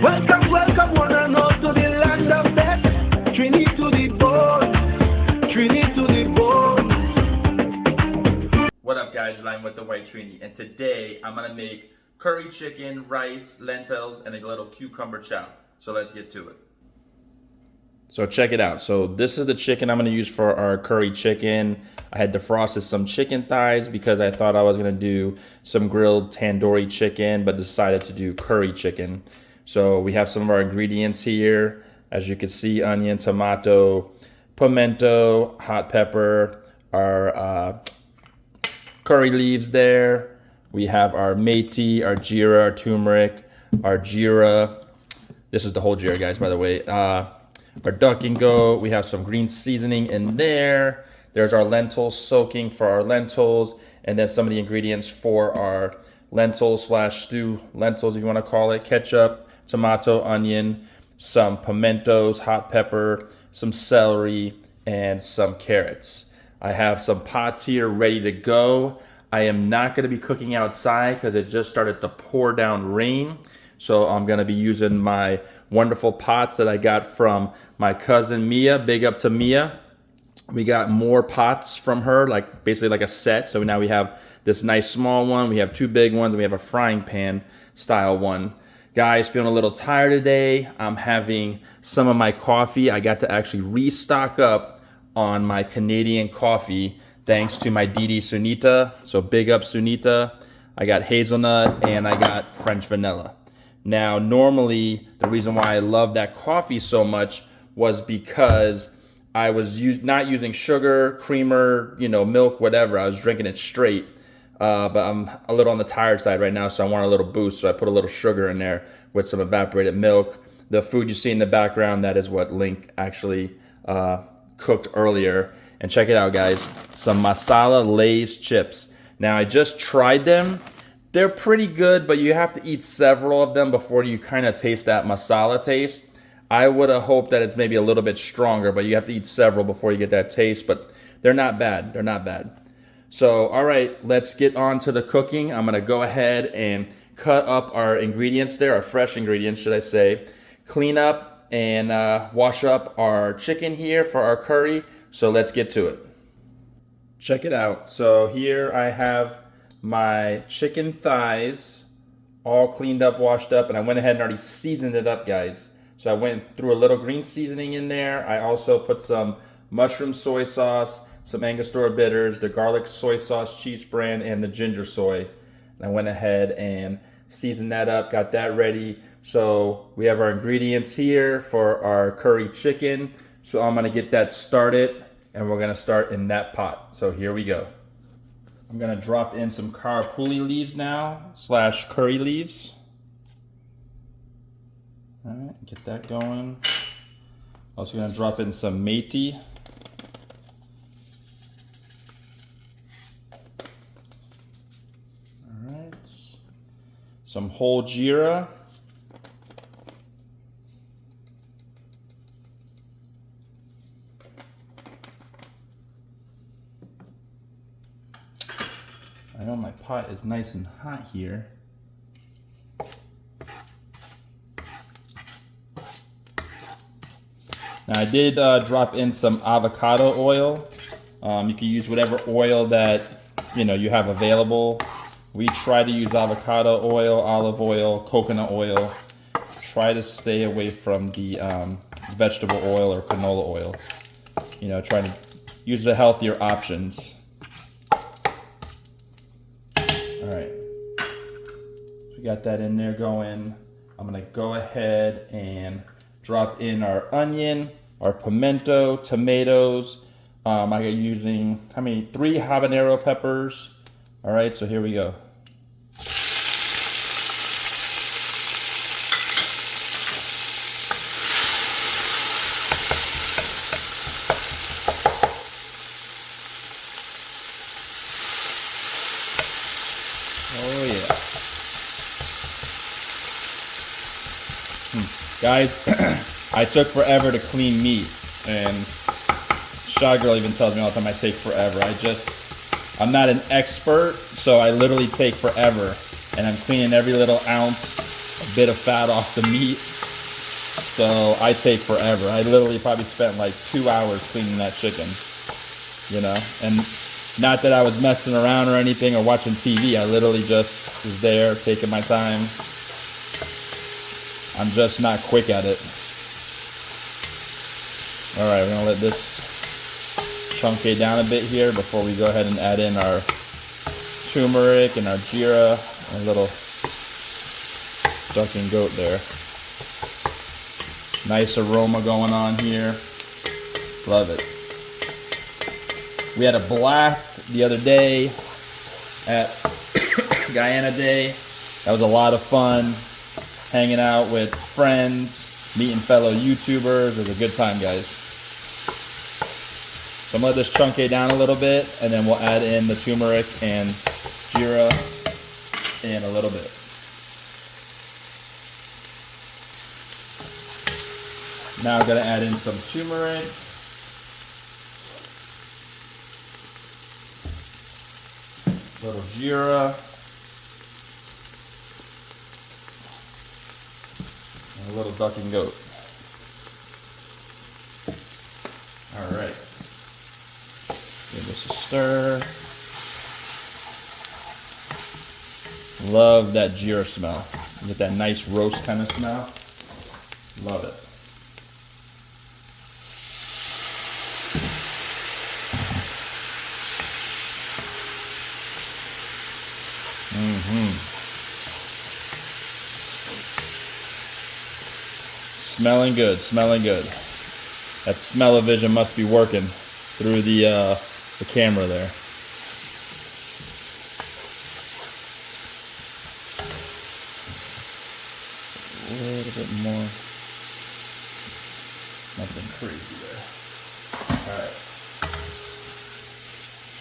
Welcome, welcome, one and all to the land of death. Trini to the bone, Trini to the bone. What up, guys? You're live with the White Trini, and today I'm gonna make curry chicken, rice, lentils, and a little cucumber chow. So let's get to it. So check it out. So this is the chicken I'm gonna use for our curry chicken. I had defrosted some chicken thighs because I thought I was gonna do some grilled tandoori chicken, but decided to do curry chicken. So we have some of our ingredients here. As you can see, onion, tomato, pimento, hot pepper, our curry leaves there. We have our methi, our jeera, our turmeric, our jeera. This is the whole jeera, guys, by the way. Our duck and goat. We have some green seasoning in there. There's our lentils soaking for our lentils, and then some of the ingredients for our lentils slash stew lentils, if you want to call it. Ketchup, tomato, onion, some pimentos, hot pepper, some celery, and some carrots. I have some pots here ready to go. I am not going to be cooking outside because it just started to pour down rain. So I'm going to be using my wonderful pots that I got from my cousin Mia. Big up to Mia. We got more pots from her, like basically like a set. So now we have this nice small one. We have two big ones, and we have a frying pan style one. Guys, feeling a little tired today. I'm having some of my coffee. I got to actually restock up on my Canadian coffee thanks to my Didi Sunita. So big up Sunita. I got hazelnut and I got French vanilla. Now, normally the reason why I love that coffee so much was because I was not using sugar, creamer, milk, whatever. I was drinking it straight. But I'm a little on the tired side right now, so I want a little boost. So I put a little sugar in there with some evaporated milk. The food you see in the background, that is what Link actually cooked earlier. And check it out, guys. Some masala Lay's chips. Now, I just tried them. They're pretty good, but you have to eat several of them before you kind of taste that masala taste. I would have hoped that it's maybe a little bit stronger, but you have to eat several before you get that taste. But they're not bad. They're not bad. So, all right, let's get on to the cooking. I'm gonna go ahead and cut up our ingredients there, our fresh ingredients, should I say. Clean up and wash up our chicken here for our curry. So let's get to it. Check it out. So here I have my chicken thighs all cleaned up, washed up, and I went ahead and already seasoned it up, guys. So I went through a little green seasoning in there. I also put some mushroom soy sauce, some Angostura bitters, the garlic soy sauce cheese brand, and the ginger soy. And I went ahead and seasoned that up, got that ready. So we have our ingredients here for our curry chicken. So I'm gonna get that started, and we're gonna start in that pot. So here we go. I'm gonna drop in some karapuli leaves now, slash curry leaves. All right, get that going. Also gonna drop in some methi. All right, some whole jeera. I know my pot is nice and hot here. Now I did drop in some avocado oil. You can use whatever oil that you have available. We try to use avocado oil, olive oil, coconut oil. Try to stay away from the vegetable oil or canola oil. Try to use the healthier options. All right, so we got that in there going. I'm gonna go ahead and drop in our onion, our pimento, tomatoes. I got using, 3 habanero peppers. All right, so here we go. Oh yeah. Guys, I took forever to clean meat, and Shy Girl even tells me all the time I take forever. I'm not an expert, so I literally take forever, and I'm cleaning every little ounce a bit of fat off the meat. So I take forever. I literally probably spent like 2 hours cleaning that chicken, you know? And not that I was messing around or anything or watching TV. I literally just was there taking my time. I'm just not quick at it. All right, we're gonna let this chunkade down a bit here before we go ahead and add in our turmeric and our jeera, and a little duck and goat there. Nice aroma going on here. Love it. We had a blast the other day at Guyana Day. That was a lot of fun. Hanging out with friends, meeting fellow YouTubers. It was a good time, guys. So I'm gonna let this chunkade down a little bit, and then we'll add in the turmeric and jeera in a little bit. Now I'm gonna add in some turmeric. A little jeera. And a little duck and goat. All right. Give this a stir. Love that jeera smell. You get that nice roast kind of smell. Love it. Smelling good, smelling good. That smell-o-vision must be working through the camera there. A little bit more. Nothing crazy there. Alright.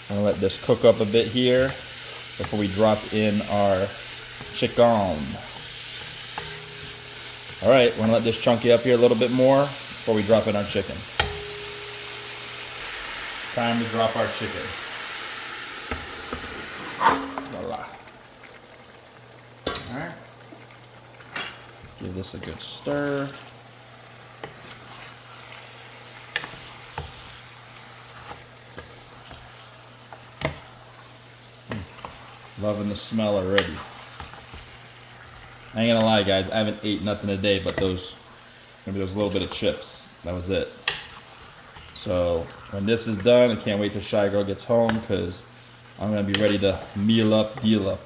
I'm gonna let this cook up a bit here before we drop in our chicken. Alright, we're gonna let this chunky up here a little bit more before we drop in our chicken. Time to drop our chicken. Voila. Alright. Give this a good stir. Loving the smell already. I ain't gonna lie, guys, I haven't ate nothing today but those, maybe those little bit of chips. That was it. So when this is done, I can't wait till Shy Girl gets home, because I'm gonna be ready to meal up, deal up,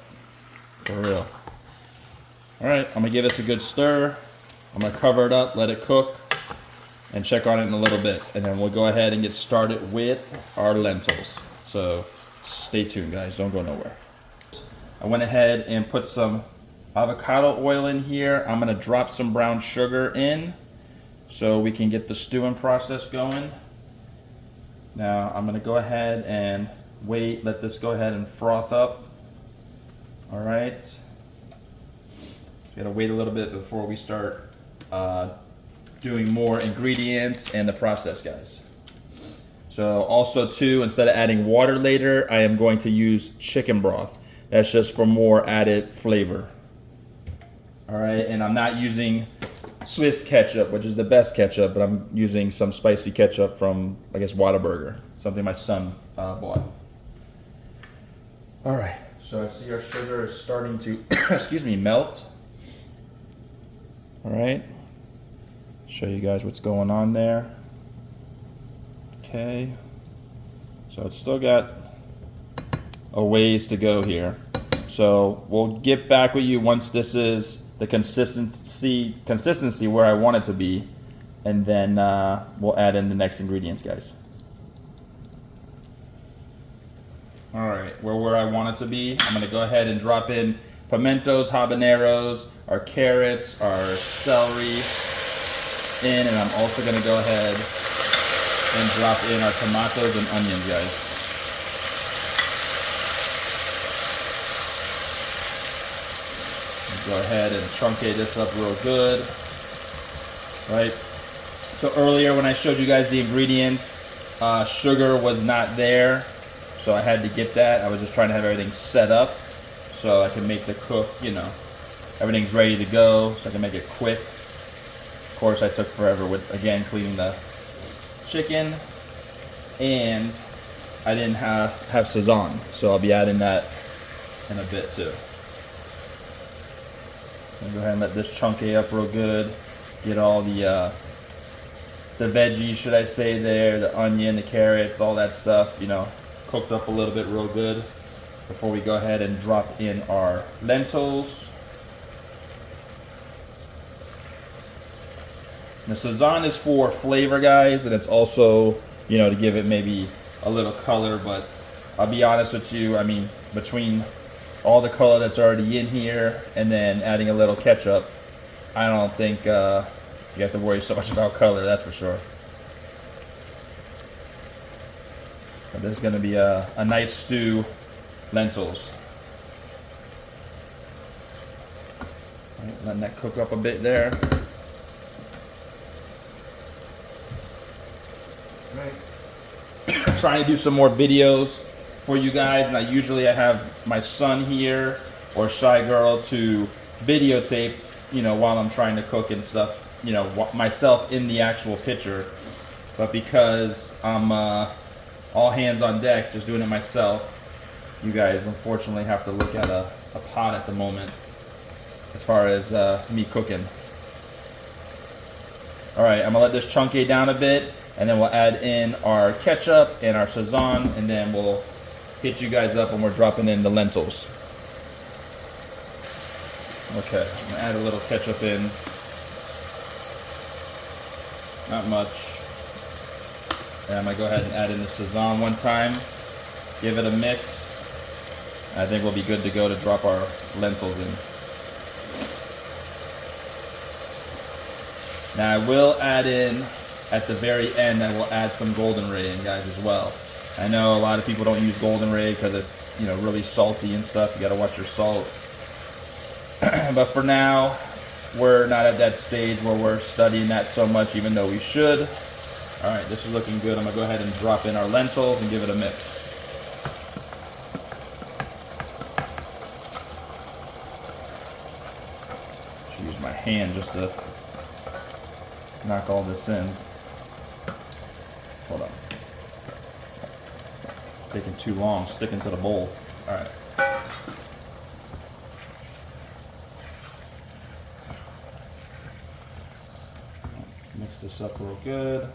for real. All right, I'm gonna give this a good stir. I'm gonna cover it up, let it cook, and check on it in a little bit, and then we'll go ahead and get started with our lentils. So stay tuned, guys. Don't go nowhere. I went ahead and put some avocado oil in here. I'm gonna drop some brown sugar in so we can get the stewing process going. Now I'm gonna go ahead and wait, let this go ahead and froth up. All right. Gotta wait a little bit before we start doing more ingredients and the process, guys. So also too, instead of adding water later, I am going to use chicken broth. That's just for more added flavor. All right, and I'm not using Swiss ketchup, which is the best ketchup, but I'm using some spicy ketchup from, I guess, Whataburger, something my son bought. All right, so I see our sugar is starting to, excuse me, melt. All right, show you guys what's going on there. Okay, so it's still got a ways to go here. So we'll get back with you once this is the consistency where I want it to be, and then we'll add in the next ingredients, guys. All right, we're where I want it to be. I'm gonna go ahead and drop in pimentos, habaneros, our carrots, our celery in, and I'm also gonna go ahead and drop in our tomatoes and onions, guys. Go ahead and truncate this up real good. Right. So earlier when I showed you guys the ingredients, sugar was not there, so I had to get that. I was just trying to have everything set up so I can make the cook, you know, everything's ready to go, so I can make it quick. Of course, I took forever with, again, cleaning the chicken, and I didn't have Sazon, so I'll be adding that in a bit too. I'm gonna go ahead and let this chunky up real good. Get all the veggies, should I say, there, the onion, the carrots, all that stuff, you know, cooked up a little bit real good before we go ahead and drop in our lentils. The Sazon is for flavor, guys, and it's also, you know, to give it maybe a little color, but I'll be honest with you, I mean, between all the color that's already in here and then adding a little ketchup, I don't think you have to worry so much about color, that's for sure. But this is going to be a nice stew, lentils. Right, letting that cook up a bit there. Right. Trying to do some more videos for you guys, and I have my son here or Shy Girl to videotape, you know, while I'm trying to cook and stuff, you know, myself in the actual picture. But because I'm all hands on deck, just doing it myself, you guys unfortunately have to look at a pot at the moment as far as me cooking. Alright, I'm gonna let this chunky down a bit, and then we'll add in our ketchup and our Sazon, and then we'll hit you guys up when we're dropping in the lentils. Okay, I'm gonna add a little ketchup in. Not much. And I'm gonna go ahead and add in the Sazon one time. Give it a mix. I think we'll be good to go to drop our lentils in. Now I will add in, at the very end, I will add some golden ray in, guys, as well. I know a lot of people don't use golden ray because it's, you know, really salty and stuff. You gotta watch your salt. But for now, we're not at that stage where we're studying that so much, even though we should. Alright, this is looking good. I'm gonna go ahead and drop in our lentils and give it a mix. Should use my hand just to knock all this in. Hold on. Taking too long, sticking to the bowl. Alright. Mix this up real good.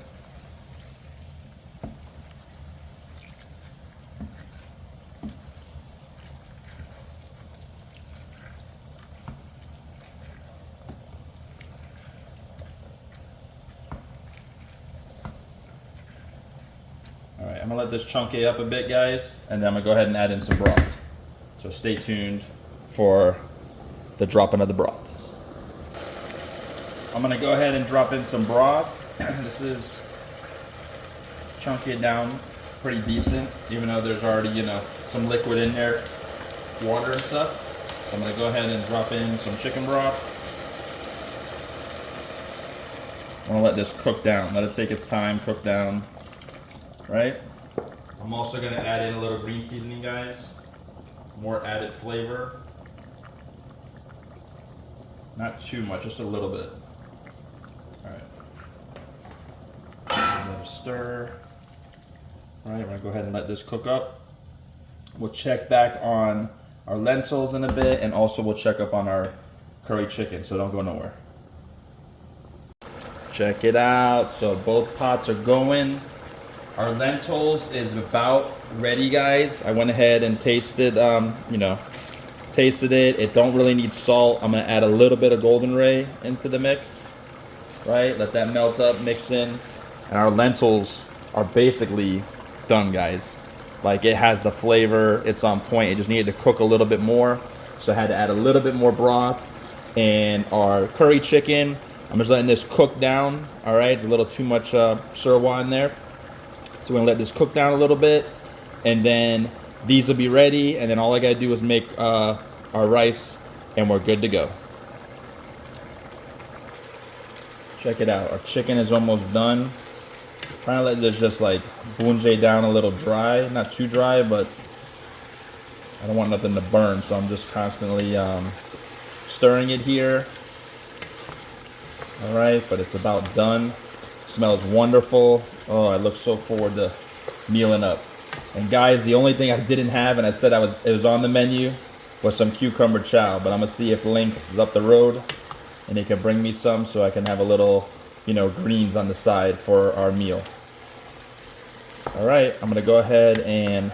Alright, I'm going to let this chunky up a bit, guys, and then I'm going to go ahead and add in some broth. So stay tuned for the dropping of the broth. I'm going to go ahead and drop in some broth. This is chunky it down pretty decent, even though there's already, you know, some liquid in there, water and stuff. So I'm going to go ahead and drop in some chicken broth. I'm going to let this cook down. Let it take its time, cook down. Right? I'm also going to add in a little green seasoning, guys. More added flavor. Not too much, just a little bit. Alright. A little stir. Alright, we're going to go ahead and let this cook up. We'll check back on our lentils in a bit, and also we'll check up on our curry chicken, so don't go nowhere. Check it out. So both pots are going. Our lentils is about ready, guys. I went ahead and tasted, you know, tasted it. It don't really need salt. I'm gonna add a little bit of golden ray into the mix, right? Let that melt up, mix in, and our lentils are basically done, guys. Like, it has the flavor. It's on point. It just needed to cook a little bit more, so I had to add a little bit more broth. And our curry chicken, I'm just letting this cook down. All right, it's a little too much sirloin in there. So we're gonna let this cook down a little bit, and then these will be ready, and then all I gotta do is make our rice, and we're good to go. Check it out, our chicken is almost done. I'm trying to let this just like bunjay down a little dry, not too dry, but I don't want nothing to burn, so I'm just constantly stirring it here. All right, but it's about done. Smells wonderful. Oh, I look so forward to mealing up. And guys, the only thing I didn't have, and I said it was on the menu, was some cucumber chow. But I'm gonna see if Lynx is up the road, and he can bring me some so I can have a little, greens on the side for our meal. All right, I'm gonna go ahead and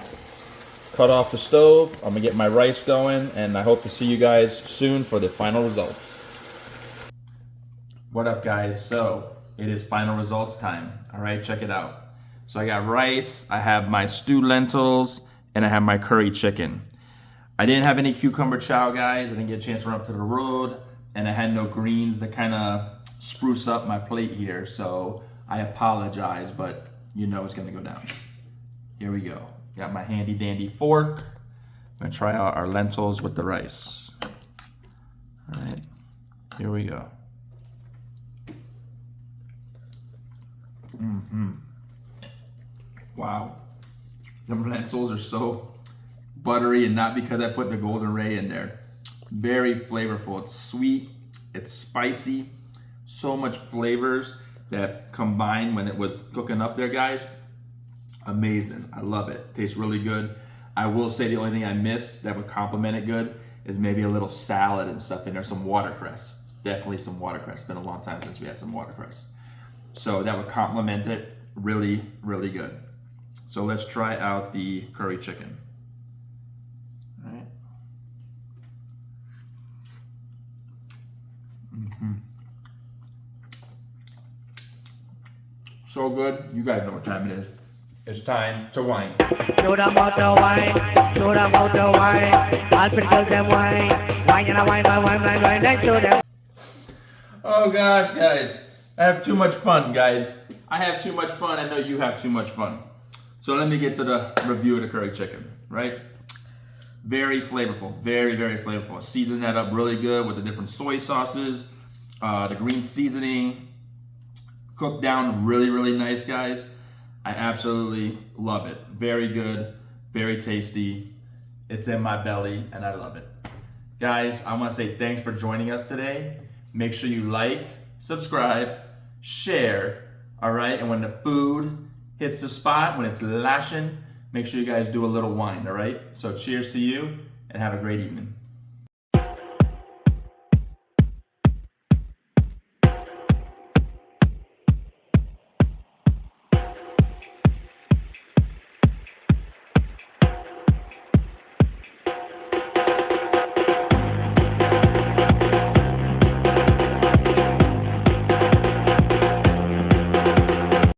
cut off the stove. I'm gonna get my rice going, and I hope to see you guys soon for the final results. What up, guys? So it is final results time. All right, check it out. So I got rice, I have my stewed lentils, and I have my curry chicken. I didn't have any cucumber chow, guys. I didn't get a chance to run up to the road, and I had no greens to kind of spruce up my plate here. So I apologize, but it's gonna go down. Here we go. Got my handy dandy fork. I'm gonna try out our lentils with the rice. All right, here we go. Wow, the lentils are so buttery, and not because I put the golden ray in there. Very flavorful. It's sweet, it's spicy, so much flavors that combined when it was cooking up there, guys. Amazing. I love it. Tastes really good. I will say the only thing I miss that would complement it good is maybe a little salad and stuff in there, some watercress. Definitely some watercress. It's been a long time since we had some watercress. So that would complement it really, really good. So let's try out the curry chicken. All right. So good. You guys know what time it is. It's time to wine. Show them how to wine. Show them how to wine. I'll pretty girls them wine. Wine and a wine, then show them. Oh gosh, guys. I have too much fun, guys. I have too much fun. I know you have too much fun. So let me get to the review of the curry chicken, right? Very flavorful, very, very flavorful. Season that up really good with the different soy sauces, the green seasoning. Cooked down really, really nice, guys. I absolutely love it. Very good, very tasty. It's in my belly, and I love it. Guys, I want to say thanks for joining us today. Make sure you like, subscribe, share, all right? And when the food hits the spot, when it's lashing, make sure you guys do a little wine, all right? So cheers to you, and have a great evening.